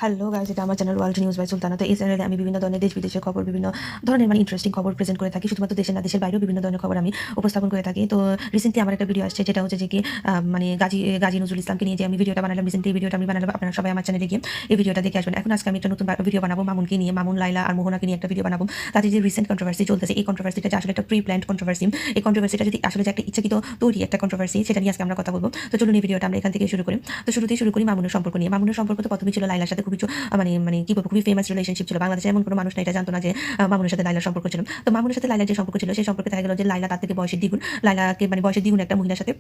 Hello guys, এটা আমার channel world news by Sultana. তো এই চ্যানেলে আমি বিভিন্ন ধরনের দেশ বিদেশের খবর, বিভিন্ন ধরনের ইন্টারেস্টিং খবর প্রেজেন্ট করে থাকি। শুধুমাত্র দেশের না, দেশের বাইরেও বিভিন্ন ধরনের খবর আমি উপস্থাপন করে থাকি। তো রিসেন্টলি আমার একটা ভিডিও আসছে, যেটা হচ্ছে যে কি গাজী নজরুল ইসলামকে নিয়ে যে আমি ভিডিওটা বানালাম। রিসেন্টলি এই ভিডিওটা আমি বানালাম, আপনারা সবাই আমার চ্যানেলে গিয়ে এই ভিডিওটা দেখে আসবেন। এখন আজকে আমি একটা নতুন ভিডিও বানাবো মামুনকে নিয়ে, মামুন, লাইলা আর মোহনাকে নিয়ে একটা ভিডিও বানাবো। তাদের যে রিসেন্ট কন্ট্রোভার্সি চলতেছে, এই কন্ট্রোভার্সিটা যে আসলে একটা প্রি প্ল্যান্ড কন্ট্রোভার্সি, এই কন্ট্রোভার্সিটা যদি আসলে যে একটা ইচ্ছাকৃত তৈরি একটা কন্ট্রোভার্সি, সেটা নিয়ে আজকে আমরা কথা বলবো। তো চলুন এই ভিডিওটা আমরা এখান থেকে শুরু করি। তো শুরুতেই শুরু করি মামুনের সম্পর্ক নিয়ে। মামুনের সম্পর্ক তো প্রথমে ছিল লাইলার সাথে খুবই কি বলবো, খুবই ফেমাস রিলেশনশিপ ছিল। বাংলাদেশে এমন কোনো মানুষ না এটা জানতো না যে মামুনের সাথে লাইলার সম্পর্ক ছিল। তো মামুনের সাথে লাইলার যে সম্পর্ক ছিল, সেই সম্পর্কে দেখা গেল যে লাইলা তার থেকে বয়সের দ্বিগুণ, লাইলাকে বয়সের দ্বিগুণ একটা মহিলার সাথে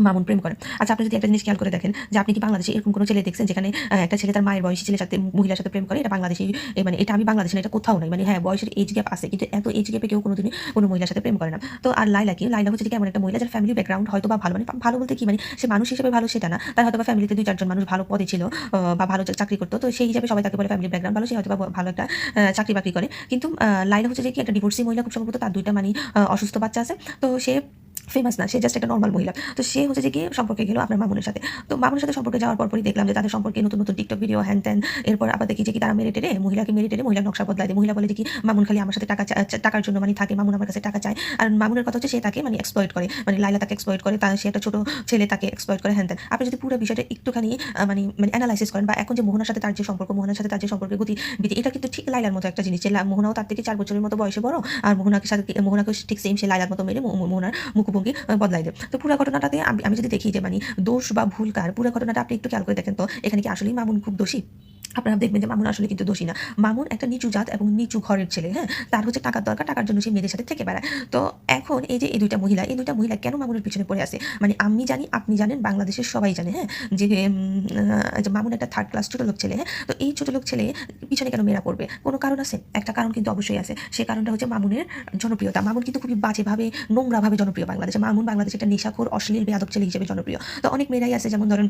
মামুন প্রেম করে। আচ্ছা, আপনি যদি একটা জিনিস খেয়াল করে দেখেন যে আপনি কি বাংলাদেশে এরকম কোনো ছেলে দেখছেন যেখানে একটা ছেলে তার মায়ের বয়সী ছেলের সাথে মহিলার সাথে প্রেম করে? এটা বাংলাদেশে এটা আমি বাংলাদেশে না, এটা কোথাও নাই। হ্যাঁ, বয়সের এজ গ্যাপ আছে, কিন্তু এত এজ গ্যাপে কেউ কোনোদিনই কোনো মহিলার সাথে প্রেম করে না। তো আর লাইলা হচ্ছে কি এমন একটা মহিলা যার ফ্যামিলি ব্যাকগ্রাউন্ড হয়তো বা ভালো, ভালো বলতে কি, সে মানুষ হিসেবে ভালো সেটা না, তার হয়তো বা ফ্যামিলিতে 2-4 জন মানুষ ভালো পদে ছিল বা ভালো চাকরি করতো, তো সেই হিসাবে সবাই তাকে বলে ফ্যামিলি ব্যাকগ্রাউন্ড ভালো, সে হয়তো বা ভালো একটা চাকরি বাকরি করে। কিন্তু লাইলা হচ্ছে যে কি একটা ডিভোর্সি মহিলা, খুব সম্ভবত তার 2টা অসুস্থ বাচ্চা আছে। তো সে ফেমাস না, সে জাস্ট একটা নর্মাল মহিলা। তো সে হচ্ছে যে গিয়ে সম্পর্কে গেল আপনার মামুনের সাথে। তো মামুনের সাথে সম্পর্কে যাওয়ার পরই দেখলাম যে তাদের সম্পর্কে নতুন নতুন টিকটক ভিডিও, হ্যান ত্যান। এরপর আবার দেখি যে কি তারা মহিলাকে মহিলার নকশা বদলায় দেয়। মহিলা বলে যে কি মামুন খালি আমার সাথে টাকার জন্য থাকে, মামুন আমার কাছে টাকা চায়। আর মামুনের কথা হচ্ছে সে তাকে এক্সপ্লয়েট করে, লাইলা তাকে এক্সপ্লয়েট করে, সে একটা ছোট ছেলে তাকে এক্সপ্লয়েট করে, হ্যান ত্যান। আপনি যদি পুরো বিষয়টা একটুখানি অ্যানালাইসিস করেন, বা এখন যে মোহনার সাথে তার যে সম্পর্ক, মোহনার সাথে তার যে সম্পর্কের গতিবিধি, এটা কিন্তু ঠিক লাইলার মতো একটা জিনিস, যে মোহনাও তার থেকে 4 বছরের মতো বয়সে বড়, আর মোহনাকে ঠিক সেম সে লাইলার মতো মেরে মোহনার মুখভঙ্গি বদলাই দেয়। তো পুরো ঘটনাটাতে আমি যদি দেখি যে দোষ বা ভুল কার, পুরো ঘটনাটা আপনি একটু খেয়াল করে দেখেন তো এখানে কি আসলেই মামুন খুব দোষী? আপনারা দেখবেন যে মামুন আসলে কিন্তু দোষী না। মামুন একটা নিচু জাত এবং নিচু ঘরের ছেলে। হ্যাঁ, তার হচ্ছে টাকার দরকার, টাকার জন্য সে মেয়েদের সাথে থেকে বেড়ায়। তো এখন এই যে এই দুইটা মহিলা কেন মামুনের পিছনে পড়ে আছে? আমি জানি, আপনি জানেন, বাংলাদেশের সবাই জানে, হ্যাঁ, যে মামুন একটা থার্ড ক্লাস ছোট লোক ছেলে। হ্যাঁ, তো এই ছোট লোক ছেলে পিছনে কেন মেয়েরা পড়বে? কোনো কারণ আছে? একটা কারণ কিন্তু অবশ্যই আছে। সেই কারণটা হচ্ছে মামুনের জনপ্রিয়তা। মামুন কিন্তু খুবই বাজেভাবে, নোংরাভাবে জনপ্রিয় বাংলাদেশে। বাংলাদেশে একটা নেশাখোর, অশ্লীল, বেয়াদব ছেলে হিসেবে জনপ্রিয়। তো অনেক মেয়েরাই আছে, যেমন ধরেন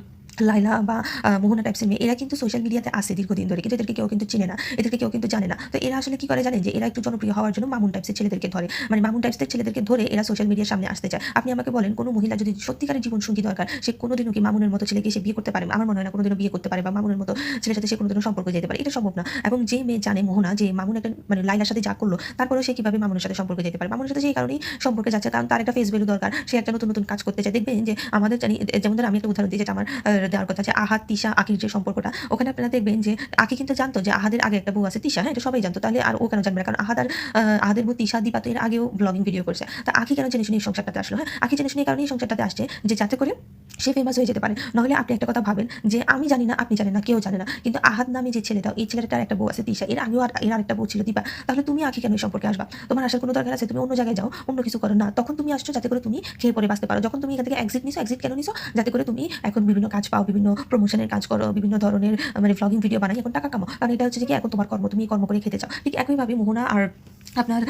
লাইলা বা মোহনা টাইপসের মেয়ে, এরা কিন্তু সোশ্যাল মিডিয়াতে আসে দীর্ঘদিন ধরে, কিন্তু এদেরকে কেউ কিন্তু চিনে না, এদেরকে কেউ কিন্তু জানে না। তো এরা আসলে কি করে জানেন? যে এরা একটু জনপ্রিয় হওয়ার জন্য মামুন টাইপসের ছেলেদেরকে ধরে, মামুন টাইপসের ছেলেদেরকে ধরে এরা সোশ্যাল মিডিয়ার সামনে আসতে চায়। আপনি আমাকে বলেন, কোনো মহিলা যদি সত্যিকারের জীবন সঙ্গী দরকার, সে কোনোদিনও কি মামুনের মতো ছেলেকে সে বিয়ে করতে পারে? আমার মনে হয় না কোনোদিনও বিয়ে করতে পারে, বা মামুনের মতো ছেলের সাথে সে কোনোদিনও সম্পর্ক যেতে পারে, এটা সম্ভব না। এবং যে মেয়ে জানে মোহনা যে মামুন একটা লাইলার সাথে যা করলো, তারপরেও সে কিভাবে মামুনের সাথে সম্পর্কে যেতে পারে? মামুনের সাথে সেই কারণেই সম্পর্কে যাচ্ছে, কারণ তার একটা ফেস ভ্যালু দরকার, সে একটা নতুন নতুন কাজ করতে চায়। দেখবেন যে আমাদের জানি, যেমন ধর আমি একটা উদাহরণ দিই, যেটা আমার দেওয়ার কথা, যে আহাদ, তিশা, আকির যে সম্পর্কটা, ওখানে আপনারা দেখবেন যে আকি কিন্তু জানতো যে আহাদের আগে একটা বউ আছে তিশা। হ্যাঁ, এটা সবাই জানতো, তাহলে আর ও কেন জানবে না? কারণ আহাদের বউ তিশা, দীপা তো এর আগেও ব্লগিং ভিডিও করছে। তা আকি কেন জেনে শুনে এই সংসারটাতে আসলো? হ্যাঁ, আকি জেনে শুনে এই কারণে এই সংসারটাতে আসছে, যে যাতে করে সে ফেমাস হয়ে যেতে পারে। নাহলে আপনি একটা কথা ভাবেন, যে আমি জানি না, আপনি জানেন না, কেউ জানে না, কিন্তু আহাদ নামে যে ছেলেটা, এই ছেলেটার একটা বউ আছে তিশা, এর আগেও এর আরেকটা বউ ছিল দীপা। তাহলে তুমি আকি কেন এই সম্পর্কে আসবা? তোমার আসার কোনো দরকার আছে? তুমি অন্য জায়গায় যাও, অন্য কিছু করো না। তখন তুমি আসছো যাতে করে তুমি খেয়ে পরে বাঁচতে পারো। যখন তুমি এখান থেকে এক্সিট কেন নিছো? যাতে করে তুমি এখন বিভিন্ন কাজ পাও, বিভিন্ন প্রমোশনের কাজ করো, বিভিন্ন ধরনের ভ্লগিং ভিডিও বানাই, এখন টাকা কামাও। কারণ এটা হচ্ছে যে কি এখন তোমার কর্ম, তুমি কর্ম করে খেতে চাও। ঠিক একইভাবে মোহনা আর আপনার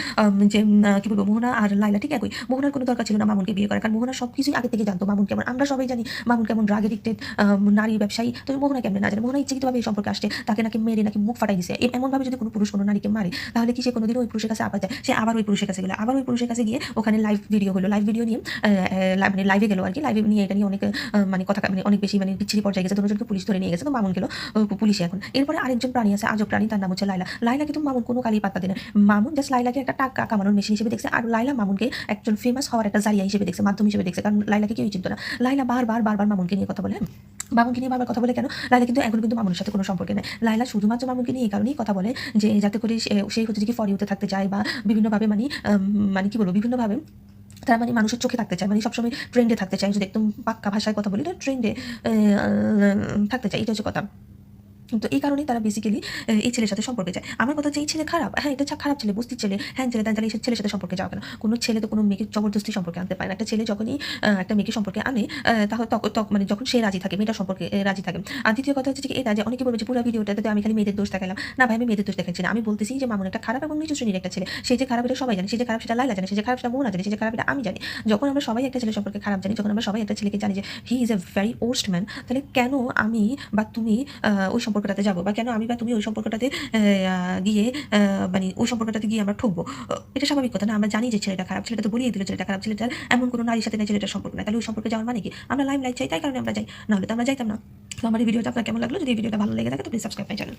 কি বলবো, মোহনা আর লাইলা ঠিক একই। মোহনার কোনো দরকার ছিল না মামুনকে বিয়ে করার, কারণ মোহনা সবকিছুই আগে থেকে জানতো মামুন কেমন। আমরা সবাই জানি মামুন কেমন ড্রাগ এডিক্টেড নারী ব্যবসায়ী। তো মোহনা কেমন না জানে? মোহনা ইচ্ছাকৃতভাবে এই সম্পর্কে আসছে, তাকে নাকি মেরে নাকি মুখ ফাটাই দিছে। এমনভাবে যদি কোনো পুরুষ কোনো নারীকে মারে, তাহলে কি সে কোনোদিন ওই পুরুষের কাছে আবার যায়? সে আবার ওই পুরুষের কাছে গেল, আবার ওই পুরুষের কাছে গিয়ে ওখানে লাইভ ভিডিও হলো, লাইভ ভিডিও নিয়ে লাইভে গেলো আর কি। লাইভে নিয়ে এটা নিয়ে অনেক কথা, অনেক বেশি বিচ্ছিরি পর্যায়ে গেছে। দুজনকে পুলিশ ধরে নিয়ে গেছে। তো মামুন গেলো পুলিশে এখন। এরপরে আরেকজন প্রাণী আছে, আজব প্রাণী, তার নাম হচ্ছে লাইলা। লাইলাকে তো মামুন কোনো কালি পাত্তা দেয় না। মামুন জাস্ট লাইলাকে একটা টাকা কামানোর মেশিন হিসেবে দেখছে, আর লাইলা মামুনকে একজন ফেমাস হওয়ার একটা জারিয়া হিসেবে দেখছে, মাধ্যম হিসেবে দেখছে। কারণ লাইলাকে কেউই চিনতো না। লাইলা বারবার মামুনকে নিয়ে কথা বলে। মামুনকে নিয়ে বারবার কথা বলে কেন? লাইলা কিন্তু এখন কিন্তু মামুনের সাথে কোনো সম্পর্কে নেই। লাইলা শুধুমাত্র মামুনকে নিয়ে এই কারণেই কথা বলে, যে যাতে করে সেই হচ্ছে কি ফরিউতে থাকতে চায়, বা বিভিন্নভাবে কি বলবো, বিভিন্নভাবে তারা মানুষের চোখে থাকতে চায়, সবসময় ট্রেন্ডে থাকতে চায়। যদি একদম পাক্কা ভাষায় কথা বলি, ট্রেন্ডে থাকতে চায়, এটা হচ্ছে কথা। তো এই কারণেই তারা বেসিক্যালি এই ছেলের সাথে সম্পর্কে যায়। আমার কথা হচ্ছে এই ছেলে খারাপ, হ্যাঁ, এটা খারাপ ছেলে, বস্তির ছেলে, হ্যাঁ ছেলে, তাহলে এই ছেলের সাথে সম্পর্কে যাও কেন? কোনো ছেলে তো কোনো মেয়েকে জবরদস্তি সম্পর্কে আনতে পারে না। একটা ছেলে যখনই একটা মেয়েকে সম্পর্কে আনে, তাহলে যখন সে রাজি থাকে, মেয়েটা সম্পর্কে রাজি থাকে। আর দ্বিতীয় কথা হচ্ছে যে এটা, যে অনেকে বলবে যে পুরো ভিডিওটাতে আমি খালি মেয়েদের দোষ দেখালাম। না ভাই, আমি মেয়েদের দোষ দেখাচ্ছি না। আমি বলতেছি যে মামুন একটা খারাপ এবং নিচু শ্রেণীর একটা ছেলে। সে যে খারাপ এটা সবাই জানে, সে যে খারাপ সেটা লাইলা জানে, সে যে খারাপ সেটা মোহনা জানে, সে যে খারাপ এটা আমি জানি। যখন আমরা সবাই একটা ছেলে সম্পর্কে খারাপ জানি, যখন আমরা সবাই একটা ছেলেকে জানি যে he is a very worst man, তাহলে কেন আমি বা তুমি ওই সম্পর্কে সম্পর্কটাতে যাবো, বা কেন আমি বা তুমি ওই সম্পর্কটাতে গিয়ে মানে ওই সম্পর্কটাতে গিয়ে আমরা ঠকবো। এটা স্বাভাবিক কথা না? আমরা জানি যে ছেলেটা খারাপ, ছেলেটা তো বলেই দিল ছেলেটা খারাপ, ছেলেটার এমন কোনো নারীর সাথে নাই ছেলেটার সম্পর্ক নাই। তাহলে ওই সম্পর্কে যাওয়ার মানে কি? আমরা লাইমলাইট চাই, তাই কারণে আমরা যাই। নাহলে তো আমরা যাইতাম না। তো আমার এই ভিডিওটা আপনার কেমন লাগলো? যদি এই ভিডিওটা ভালো লেগে থাকে তো প্লিজ সাবস্ক্রাইব মাই চ্যানেল।